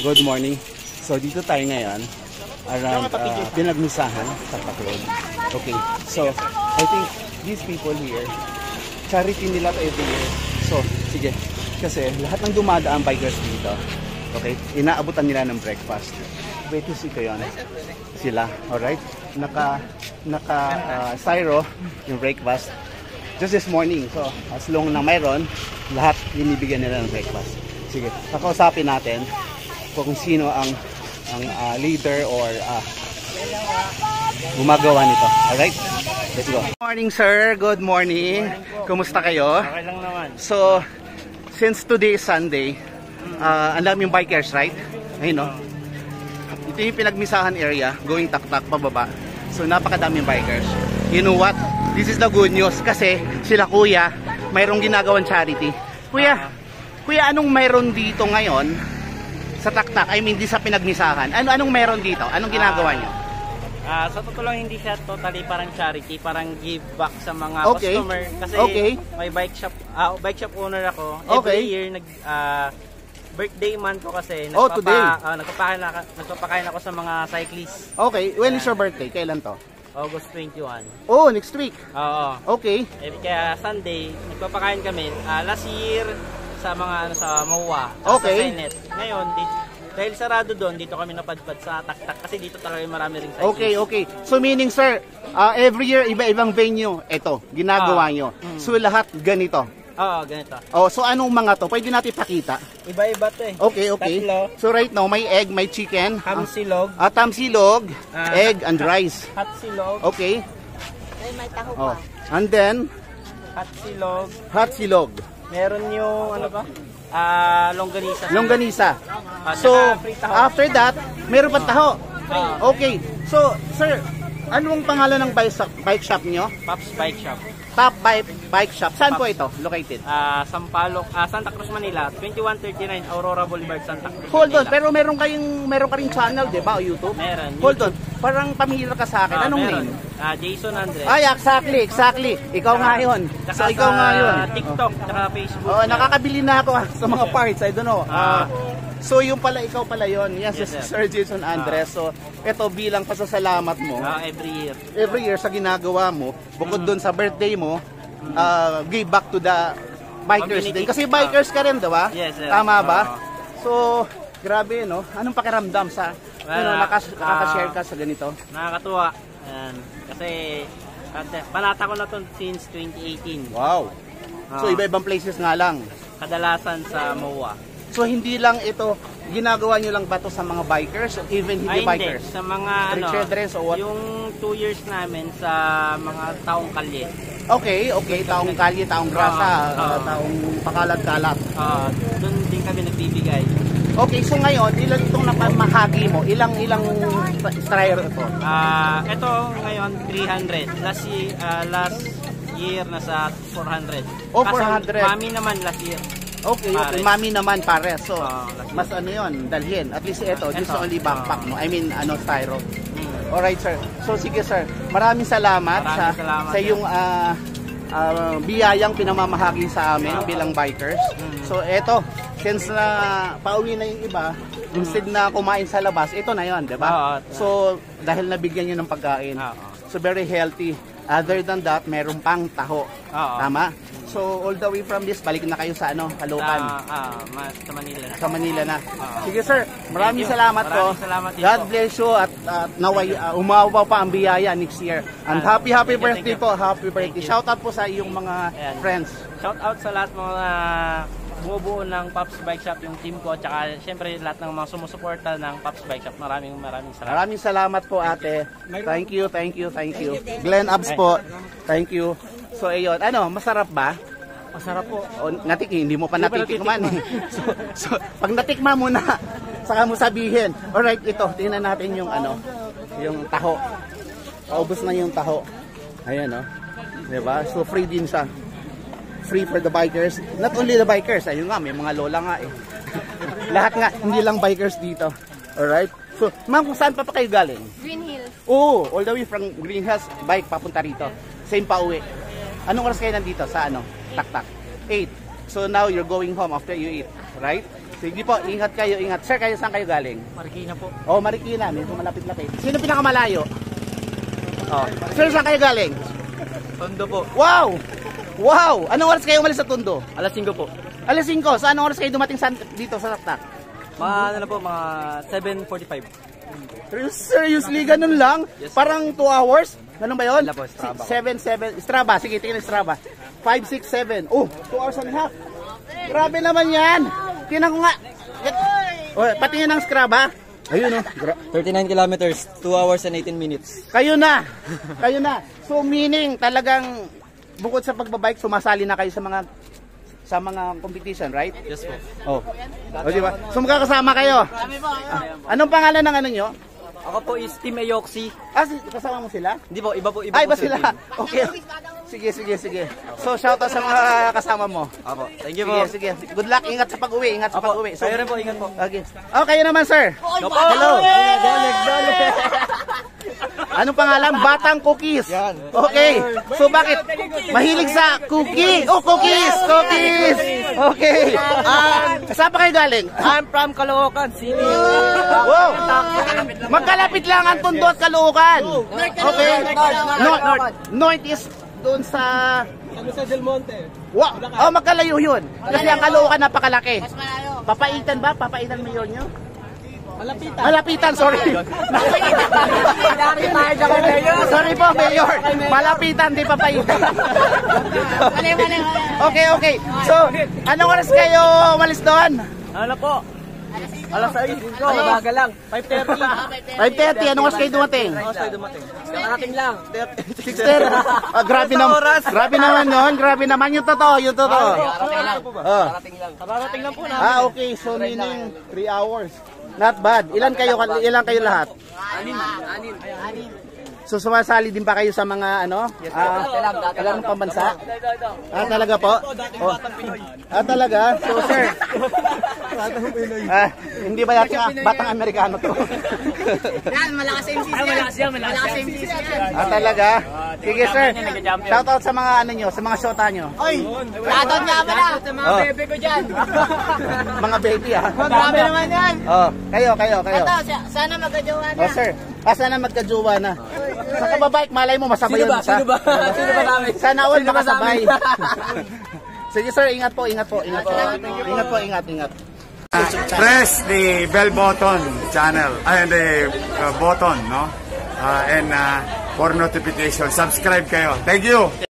Good morning. So dito tayo ngayon around Pinagmisahan sa Road. Okay. So I think these people here, charity nila to every year. So sige, kasi lahat ng dumadaan bikers dito, okay, inaabutan nila ng breakfast. Waiting ko yon. Sila, alright? Naka styro yung breakfast just this morning. So as long na mayroon, lahat binibigyan nila ng breakfast. Sige, kakausapin natin kung sino ang leader or gumagawa nito. Alright? Let's go. Good morning, sir. Good morning. Kumusta kayo? Okay lang naman. So, since today is Sunday, ang daming bikers, right? Ayun, no? Ito yung Pinagmisahan area, going taktak pababa. So, napakadaming bikers. You know what? This is the good news kasi sila kuya, mayroong ginagawang charity. Kuya, anong mayroon dito ngayon sa taktak? I mean, di sa Pinagmisahan. Anong mayroon dito? Anong ginagawa niyo? Sa totoo lang, hindi siya totally parang charity, parang give back sa mga customer. Kasi may bike shop owner ako. Every year, birthday month ko kasi. Nagpapakain ako sa mga cyclists. Okay, when is your birthday? Kailan to? August 21. Oh, next week? Oo. Okay. Kaya Sunday, nagpapakain kami. Last year, sa mga sa MOA. Okay. Sa Senet. Ngayon, dahil sarado doon, dito kami napadpad sa taktak kasi dito talaga marami ring cyclists. Okay. So meaning, sir, every year iba-ibang venue ito ginagawa nyo. So lahat ganito. Oo, ganito. Oh, so anong mga to? Pwede natin pakita. Iba-iba 'to eh. Okay. Tatlo. So right now may egg, may chicken, Hamsilog, tamsilog, egg and rice. hot silog. Okay. Ay, may taho pa. And then Hot silog. hot silog. Meron yung ano ba? Longganisa. Longganisa. So after that, meron pa taho. Okay. So sir, anong pangalan ng bike shop nyo? Pops Bike Shop. Top Bike Shop. Saan po ito located? Santa Cruz, Manila, 2139 Aurora Boulevard, Santa Cruz. Hold on, pero meron ka ring channel, 'di ba, o YouTube? Meron. Hold on. Parang pamilya ka sa akin. Anong name? Jason Andres. Ay, exactly. Ikaw nga 'yon. So ikaw nga 'yon. TikTok, tsaka Facebook. Oh, nakakabili na ako sa mga parts, I don't know. So yung pala, ikaw pala 'yon. Yes, Sir Jason Andres. So ito bilang pasasalamat mo. Every year sa ginagawa mo, bukod doon sa birthday mo, give back to the bikers din. Kasi bikers ka rin, 'di ba? Yes, sir. Tama ba? So, grabe, no? Anong pakiramdam sa nakaka-share ka sa ganito? Nakakatuwa. Kasi panata ko na to since 2018. Wow. So iba-ibang places nga lang. Kadalasan sa MOA. So hindi lang ito, ginagawa nyo lang ba to sa mga bikers? Even hindi bikers? Hindi. Sa mga children, so what? Yung 2 years namin sa mga taong kalye. Okay. Taong kalye, taong grasa, taong pakalat-kalat. Doon din kami nagbibigay. Okay, so ngayon, ilan itong napamahagi mo? Ilang strider ito? Ito ngayon 300. Last year nasa 400. Oh, 400. Mami naman last year. Okay. Mami naman pare. So, mas ano yun, dalhin. At least ito, just only backpack mo. I mean, styro. Alright, sir. So, sige, sir. Maraming salamat sa yung biyayang pinamamahagi sa amin bilang bikers. So, eto, since na pauwi na yung iba, instead na kumain sa labas, ito na yun, di ba? So, dahil nabigyan nyo ng pagkain. So, very healthy. Other than that, meron pang taho. Tama? So, all the way from this, balik na kayo sa Caloocan. Sa Manila na. Sa Manila na. Sige, sir. Maraming salamat po. God bless you at naway umawa pa ang biyaya next year. And happy birthday po. Happy birthday. Shout out po sa iyong mga friends. Shout out sa lahat mga bumubuo ng Pops Bike Shop, yung team ko, at saka syempre lahat ng mga sumusuporta ng Pops Bike Shop. Maraming salamat. Maraming salamat po, ate. Thank you. Glenn Abs po. Thank you. So, ayun. Masarap ba? Masarap po. Hindi mo pa natitikman. So, pag natikman mo na, saka mo sabihin. Alright, ito. Tingnan natin yung yung taho. Paubos na yung taho. Ayan, diba? So, free din siya. Free for the bikers. Not only the bikers. Ayun nga, may mga lola nga eh. Lahat nga, hindi lang bikers dito. Alright? So, ma'am, kung saan pa kayo galing? Green Hills. Oo, all the way from Green Hills, bike papunta rito. Same pa uwi. Anong oras kayo nandito sa taktak? 8. So now you're going home after you eat, right? Sige po, ingat kayo, ingat. Sir, kayo saan kayo galing? Marikina po. Oh, Marikina, medyo malapit-lapit. Sino pinakamalayo? Oh. Sir, saan kayo galing? Tondo po. Wow! Wow! Anong oras kayo umalis sa Tondo? Alas 5 po. Alas 5. Sa anong oras kayo dumating dito sa Taktak? Ano na po, mga 7:45. Seriously, ganun lang? Yes. Parang 2 hours? Ganun ba yun? Wala po, Strava. 7. Strava, sige, tingnan yung Strava. 5, 6, 7. Oh, 2 hours and a half. Grabe naman yan. Tingnan ko nga. Oh, patingin ng Strava. Ayun, oh. 39 kilometers, 2 hours and 18 minutes. Kayo na. Kayo na. So, meaning, talagang, bukod sa pagbabike, sumasali na kayo sa mga competition, right? Yes po. Oh. O, di ba? So, magkakasama kayo. Anong pangalan ng ano nyo? Ako po is Team Ayoxi. Kasama mo sila? Hindi po, iba po. Ay, ba sila? Okay. Sige. So, shoutout sa mga kasama mo. Opo. Thank you po. Sige. Good luck. Ingat sa pag-uwi. Ingat sa pag-uwi. So, Kayo rin po, ingat po. okay. Oh, kayo naman, sir. Go po! Hello. Dole. Anong pangalan? Batang Cookies. Okay. So, bakit? Mahilig sa cookie. Oh, cookies. Okay. Saan pa kayo galing? I'm from Caloocan City. Wow. Magkalapit lang ang Tondo at Caloocan. Okay. North is doon sa Del Monte. Wow. Oh, magkalayo yun. Kasi ang Caloocan napakalaki. Papaitan ba? Papaitan mo yun nyo? Malapitan, sorry. Sorry po, Mayor. Malapitan, di papaitan. Okay. So, anong oras kayo umalis doon? Ano po? Alas 6. Baga lang. 5:30. 5:30, anong oras kayo dumating? Tayo dumating. Nakarating lang. 6:30. Grabe naman. Grabe naman yung totoo. Nakarating lang po na. Okay. So, meaning 3 hours. Not bad. Ilan kayo lahat? 6. So, sumasali din ba kayo sa mga talagang pambansa? Talaga po? Oh. Talaga? So, sir. Hindi ba yata batang Amerikano to? Yan, malakas MCC yan. Malakas MCC yan. Talaga? Sige, sir. Shoutout sa mga sa mga shota nyo. Oy, shoutout nga pala sa mga bebe ko dyan. Mga baby, Grabe naman yan. Kayo. Ito, sana magkajowa na. Sir. Sana magkajowa na. Sa kababike, malay mo, masabay yun. Sino ba namin? Sana all makasabay. Sige, sir. Ingat po. Ingat. Press the bell button channel and the button, no? And for notification, subscribe kayo. Thank you.